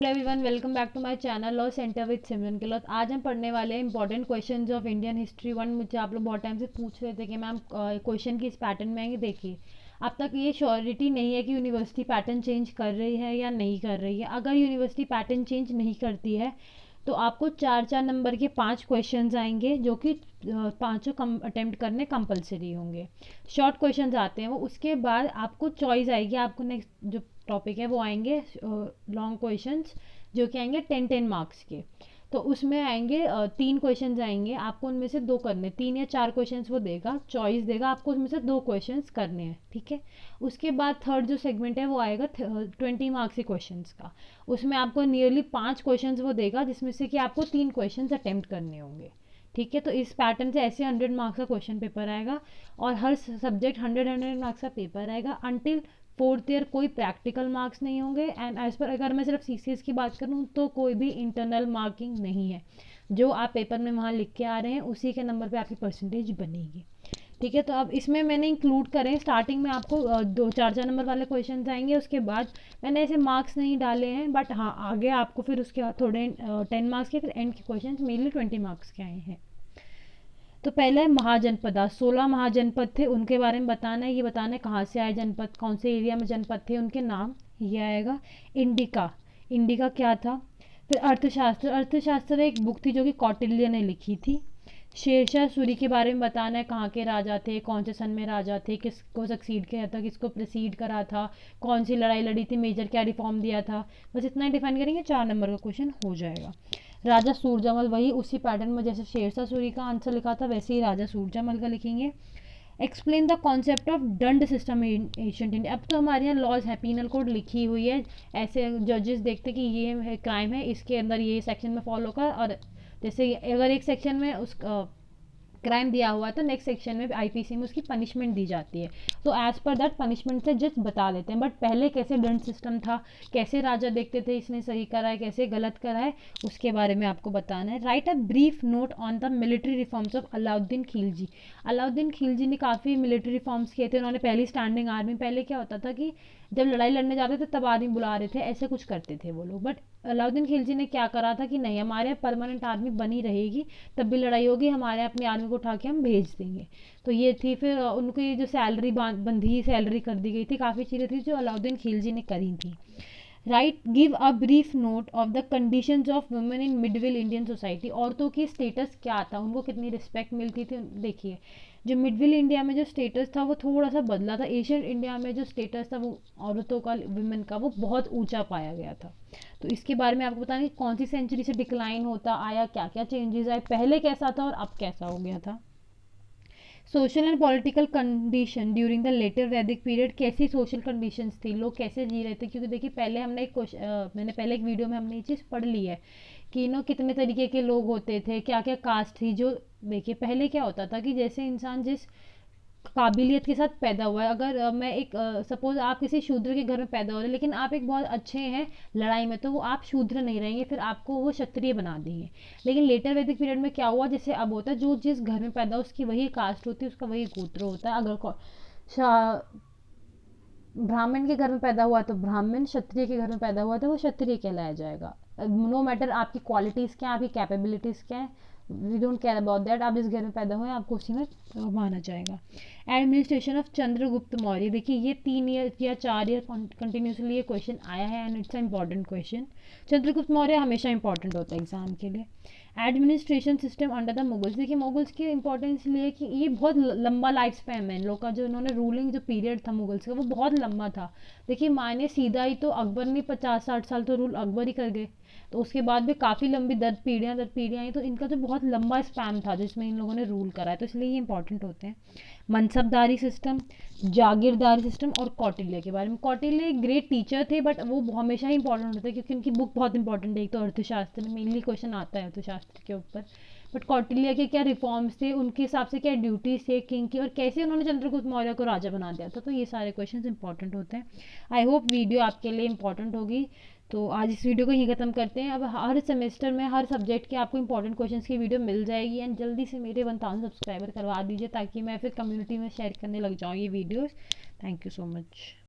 Hello everyone, welcome back to my channel law centre with Simran Kilaut. आज हम पढ़ने वाले हैं important questions of Indian history one. मुझे आप लोग बहुत टाइम से पूछ रहे थे कि मैम क्वेश्चन किस पैटर्न में आएंगे। देखिए, अब तक ये श्योरिटी नहीं है कि यूनिवर्सिटी पैटर्न चेंज कर रही है या नहीं कर रही है। अगर यूनिवर्सिटी पैटर्न चेंज नहीं करती है तो आपको चार चार नंबर के 5 क्वेश्चंस आएंगे, जो कि पाँचों कम अटेम्प्ट करने कंपलसरी होंगे। शॉर्ट क्वेश्चंस आते हैं वो, उसके बाद आपको चॉइस आएगी। आपको नेक्स्ट जो टॉपिक है वो आएंगे लॉन्ग क्वेश्चंस, जो कि आएंगे 10-10 मार्क्स के। तो उसमें आएंगे 3 क्वेश्चंस आएंगे, आपको उनमें से 2 करने, 3 या 4 क्वेश्चंस वो देगा, चॉइस देगा, आपको उसमें से 2 क्वेश्चंस करने हैं, ठीक है। उसके बाद थर्ड जो सेगमेंट है वो आएगा 20 मार्क्स के क्वेश्चंस का। उसमें आपको नियरली 5 क्वेश्चंस वो देगा, जिसमें से कि आपको 3 क्वेश्चंस अटेम्प्ट करने होंगे, ठीक है। तो इस पैटर्न से ऐसे 100 मार्क्स का क्वेश्चन पेपर आएगा और हर सब्जेक्ट 100-100 मार्क्स का पेपर आएगा अनटिल फोर्थ ईयर। कोई प्रैक्टिकल मार्क्स नहीं होंगे एंड एज पर, अगर मैं सिर्फ सीसीएस की बात करूँ तो कोई भी इंटरनल मार्किंग नहीं है। जो आप पेपर में वहाँ लिख के आ रहे हैं उसी के नंबर पे आपकी परसेंटेज बनेगी, ठीक है। तो अब इसमें मैंने इंक्लूड करें, स्टार्टिंग में आपको दो चार चार नंबर वाले क्वेश्चन आएंगे। उसके बाद मैंने ऐसे मार्क्स नहीं डाले हैं, बट हाँ आगे आपको फिर उसके बाद थोड़े 10 मार्क्स के, फिर एंड के क्वेश्चन मेनली 20 मार्क्स के आए हैं। तो पहले है महाजनपद। 16 महाजनपद थे, उनके बारे में बताना है। ये बताना है कहाँ से आए जनपद, कौन से एरिया में जनपद थे, उनके नाम। ये आएगा इंडिका। इंडिका क्या था। फिर अर्थशास्त्र। अर्थशास्त्र एक बुक थी जो कि कौटिल्य ने लिखी थी। शेरशाह सूरी के बारे में बताना है, कहाँ के राजा थे, कौन से सन में राजा थे, किसको सक्सीड किया था, किसको प्रिसीड करा था, कौन सी लड़ाई लड़ी थी, मेजर क्या रिफॉर्म दिया था। बस इतना ही डिफाइन करेंगे, 4 नंबर का क्वेश्चन हो जाएगा। राजा सूरजमल, वही उसी पैटर्न में जैसे शेरशाह सूरी का आंसर लिखा था वैसे ही राजा सूरजमल का लिखेंगे। एक्सप्लेन द कॉन्सेप्ट ऑफ दंड सिस्टम इन एशियंट इंडिया। अब तो हमारे यहाँ लॉज है, पीनल कोड लिखी हुई है, ऐसे जजेस देखते कि ये है क्राइम है, इसके अंदर ये सेक्शन में फॉलो कर। और जैसे अगर एक सेक्शन में उस क्राइम दिया हुआ है तो नेक्स्ट सेक्शन में आईपीसी में उसकी पनिशमेंट दी जाती है। तो एज पर दैट पनिशमेंट से जज बता देते हैं। बट पहले कैसे दंड सिस्टम था, कैसे राजा देखते थे इसने सही करा है कैसे गलत करा है, उसके बारे में आपको बताना है। Right a brief note on the military reforms of Alauddin Khilji. Alauddin Khilji ने काफ़ी मिलिट्री रिफॉर्म्स किए थे। उन्होंने पहली स्टैंडिंग आर्मी, पहले क्या होता था कि जब लड़ाई लड़ने जाते थे तब आर्मी बुला रहे थे, ऐसे कुछ करते थे वो लोग। बट अलाउद्दीन खिलजी ने क्या करा था कि नहीं, हमारे यहाँ परमानेंट आर्मी बनी रहेगी, तब भी लड़ाई होगी, हमारे अपनी आर्मी को उठा के हम भेज देंगे। तो ये थी। फिर उनको ये जो सैलरी बंधी सैलरी कर दी गई थी, काफ़ी चीज़ें थी जो अलाउद्दीन खिलजी ने करी थी। Right, give a brief note of the conditions of women in medieval Indian society. औरतों की स्टेटस क्या था, उनको कितनी रिस्पेक्ट मिलती थी। देखिए, जो मिडविल इंडिया में जो स्टेटस था वो थोड़ा सा बदला था। एशियन इंडिया में जो स्टेटस था वो औरतों का, वुमेन का, वो बहुत ऊंचा पाया गया था। तो इसके बारे में आपको बताना कि कौन सी सेंचुरी से डिक्लाइन होता आया, क्या क्या चेंजेस आए, पहले कैसा था और अब कैसा हो गया था। Social and political condition during the later Vedic period. कैसी सोशल कंडीशंस थी, लोग कैसे जी रहे थे। क्योंकि देखिए, पहले हमने मैंने पहले एक वीडियो में हमने ये चीज़ पढ़ ली है कि कितने तरीके के लोग होते थे, क्या क्या कास्ट थी। जो देखिए, पहले क्या होता था कि जैसे इंसान जिस काबिलियत के साथ पैदा हुआ है, अगर मैं एक सपोज आप किसी शूद्र के घर में पैदा हो रहे हैं लेकिन आप एक बहुत अच्छे हैं लड़ाई में, तो वो आप शूद्र नहीं रहेंगे, फिर आपको वो क्षत्रिय बना देंगे। लेकिन लेटर वैदिक पीरियड में क्या हुआ, जैसे अब होता है जो जिस घर में पैदा हो उसकी वही कास्ट होती है, उसका वही गोत्र होता है। अगर ब्राह्मण के घर में पैदा हुआ तो ब्राह्मण, क्षत्रिय के घर में पैदा हुआ तो वो क्षत्रिय कहलाया जाएगा। नो मैटर आपकी क्वालिटीज़ क्या है, आपकी कैपेबिलिटीज़ क्या है, we don't care about that. आप जिस घर में पैदा हुए आपको उसी में माना जाएगा। Administration of Chandragupta Maurya. देखिए, ये 3 ईयर या 4 ईयर कंटिन्यूसली ये क्वेश्चन आया है and it's important question. Chandragupta Maurya हमेशा इंपॉर्टेंट होता है एग्जाम के लिए। Administration system under the Mughals. देखिए, मुगल्स की इंपॉर्टेंस लिए कि ये बहुत लंबा लाइफ स्पैन है इन लोग का। जो इन्होंने रूलिंग जो पीरियड था मुगल्स का वो बहुत लंबा था। देखिए, मायने सीधा ही तो अकबर ने 50-60 साल तो रूल अकबर ही कर गए, तो उसके बाद भी काफ़ी लंबी दर पीढ़ियाँ आई, तो इनका जो बहुत लंबा स्पैन था जिसमें इन लोगों ने रूल करा है, तो इसलिए ये इंपॉर्टेंट होते हैं। मनसबदारी सिस्टम, जागीरदारी सिस्टम और कौटिल्य के बारे में। कौटिल्य एक ग्रेट टीचर थे, बट वो हमेशा ही इंपॉर्टेंट होते हैं क्योंकि उनकी बुक बहुत इंपॉर्टेंट है। एक तो अर्थशास्त्र में मेनली क्वेश्चन आता है अर्थशास्त्र के ऊपर। बट कौटिल्य के क्या रिफॉर्म्स थे, उनके हिसाब से क्या ड्यूटीज थे किंग की, और कैसे उन्होंने चंद्रगुप्त मौर्य को राजा बना दिया था। तो ये सारे क्वेश्चन इंपॉर्टेंट होते हैं। आई होप वीडियो आपके लिए इंपॉर्टेंट होगी। तो आज इस वीडियो को यहीं ख़त्म करते हैं। अब हर सेमेस्टर में हर सब्जेक्ट के आपको इंपॉर्टेंट क्वेश्चंस की वीडियो मिल जाएगी एंड जल्दी से मेरे 1000 सब्सक्राइबर करवा दीजिए ताकि मैं फिर कम्युनिटी में शेयर करने लग जाऊँ ये videos. Thank you so much.